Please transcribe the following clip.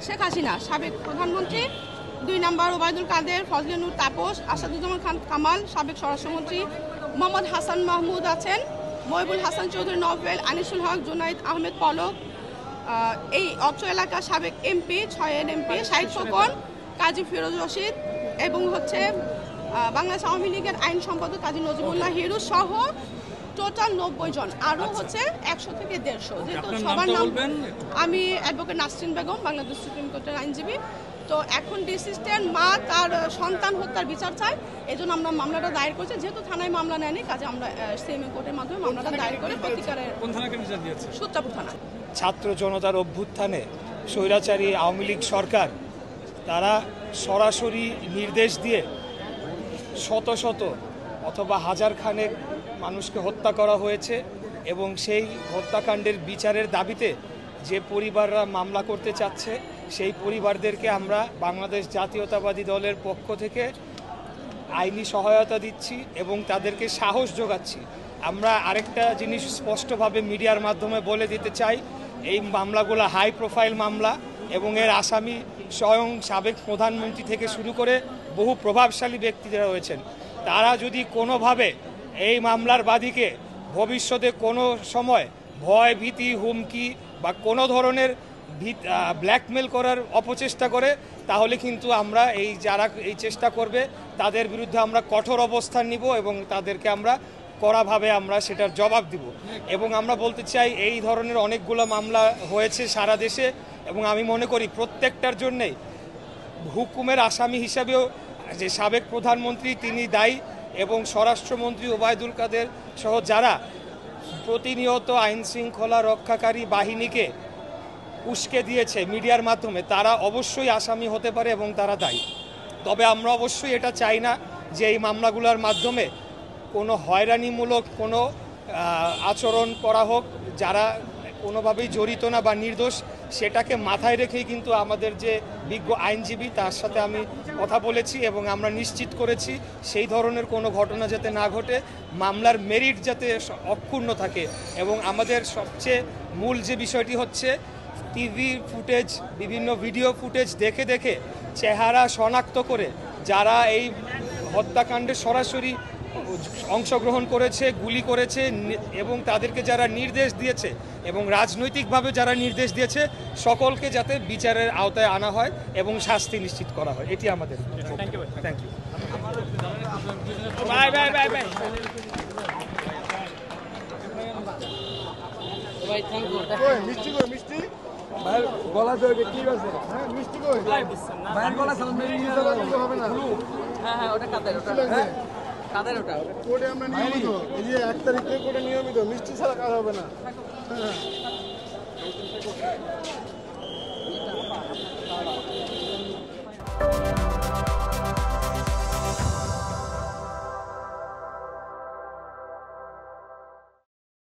শেখ হাসিনা, সাবেক প্রধানমন্ত্রী, 2 নম্বর ওবায়দুল কাদের, ফজলে নূর তাপস, আসাদুজ্জামান খান কামাল, সাবেক স্বরাষ্ট্রমন্ত্রী, মোহাম্মদ হাসান মাহমুদ আছেন, মহিবুল হাসান চৌধুরী নভেল, আনিসুল হক, জুনাইদ আহমেদ পলক, এই অত্র এলাকার সাবেক এমপি, 6 এমপি, শাহিদ খোকন, কাজী ফিরোজ রশিদ এবং হচ্ছে বাংলাদেশ আওয়ামী লীগের আইন সম্পাদক কাজী নজিবুল্লাহ হিরু সহ টোটাল 90 জন, আরও হচ্ছে 100 থেকে 150। যেহেতু সবার নাম, আমি অ্যাডভোকেট নাসরিন বেগম, বাংলাদেশ সুপ্রিম কোর্টের আইনজীবী। তো এখন ডিসিস্টের মা তার সন্তান হত্যার বিচার চায়, এই জন্য আমরা মামলাটা দায়ের করেছি। যেহেতু থানায় মামলা নেয়নি, কাজে আমরা সিএমএ কোর্টের মাধ্যমে মামলাটা দায়ের করে প্রতিকারের সূত্রাপুর থানা। ছাত্র জনতার অভ্যুত্থানে স্বৈরাচারী আওয়ামী লীগ সরকার তারা সরাসরি নির্দেশ দিয়ে শত শত অথবা হাজার খানেক মানুষকে হত্যা করা হয়েছে এবং সেই হত্যাকাণ্ডের বিচারের দাবিতে যে পরিবাররা মামলা করতে চাচ্ছে সেই পরিবারদেরকে আমরা বাংলাদেশ জাতীয়তাবাদী দলের পক্ষ থেকে আইনি সহায়তা দিচ্ছি এবং তাদেরকে সাহস যোগাচ্ছি। আমরা আরেকটা জিনিস স্পষ্টভাবে মিডিয়ার মাধ্যমে বলে দিতে চাই, এই মামলাগুলো হাই প্রোফাইল মামলা এবং এর আসামি স্বয়ং সাবেক প্রধানমন্ত্রী থেকে শুরু করে বহু প্রভাবশালী ব্যক্তিরা রয়েছেন। তারা যদি কোনোভাবে এই মামলার বাদীকে ভবিষ্যতে কোনো সময় ভয়, ভীতি, হুমকি বা কোনো ধরনের ব্ল্যাকমেল করার অপচেষ্টা করে, তাহলে কিন্তু আমরা যারা এই চেষ্টা করবে তাদের বিরুদ্ধে আমরা কঠোর অবস্থান নিব এবং তাদেরকে আমরা কড়াভাবে আমরা সেটার জবাব দিব। এবং আমরা বলতে চাই, এই ধরনের অনেকগুলো মামলা হয়েছে সারা দেশে এবং আমি মনে করি প্রত্যেকটার জন্যেই হুকুমের আসামি হিসাবেও যে সাবেক প্রধানমন্ত্রী তিনি দায়ী এবং স্বরাষ্ট্রমন্ত্রী ওবায়দুল কাদের সহ যারা প্রতিনিয়ত আইন শৃঙ্খলা রক্ষাকারী বাহিনীকে উস্কে দিয়েছে মিডিয়ার মাধ্যমে, তারা অবশ্যই আসামি হতে পারে এবং তারা দায়ী। তবে আমরা অবশ্যই এটা চাই না যে এই মামলাগুলোর মাধ্যমে কোনো হয়রানিমূলক কোনো আচরণ করা হোক, যারা কোনোভাবেই জড়িত না বা নির্দোষ, সেটাকে মাথায় রেখেই কিন্তু আমাদের যে বিজ্ঞ আইনজীবী তার সাথে আমি কথা বলেছি এবং আমরা নিশ্চিত করেছি সেই ধরনের কোনো ঘটনা যাতে না ঘটে, মামলার মেরিট যাতে অক্ষুণ্ণ থাকে। এবং আমাদের সবচেয়ে মূল যে বিষয়টি হচ্ছে টিভি ফুটেজ, বিভিন্ন ভিডিও ফুটেজ দেখে দেখে চেহারা শনাক্ত করে যারা এই হত্যাকাণ্ডে সরাসরি অংশগ্রহণ করেছে, গুলি করেছে এবং তাদেরকে যারা নির্দেশ দিয়েছে এবং রাজনৈতিকভাবে যারা নির্দেশ দিয়েছে সকলকে যাতে বিচারের আওতায় আনা হয় এবং শাস্তি নিশ্চিত করা হয়, এটি আমাদের। Thank you. Bye bye bye bye ভাই থ্যাংক ইউ। কই মিষ্টি, কই মিষ্টি ভাই গলা ধরে কি আছে? হ্যাঁ মিষ্টি কই ভাই গলা সামনে নিয়ে যাওয়া হবে না। হ্যাঁ হ্যাঁ, ওটা কাদের, ওটা কাদের, ওটা কোর্টে আমরা নিয়মিত, এই যে 1 তারিখ থেকে কোর্টে নিয়মিত মিষ্টি ছাড়া কাজ হবে না। হ্যাঁ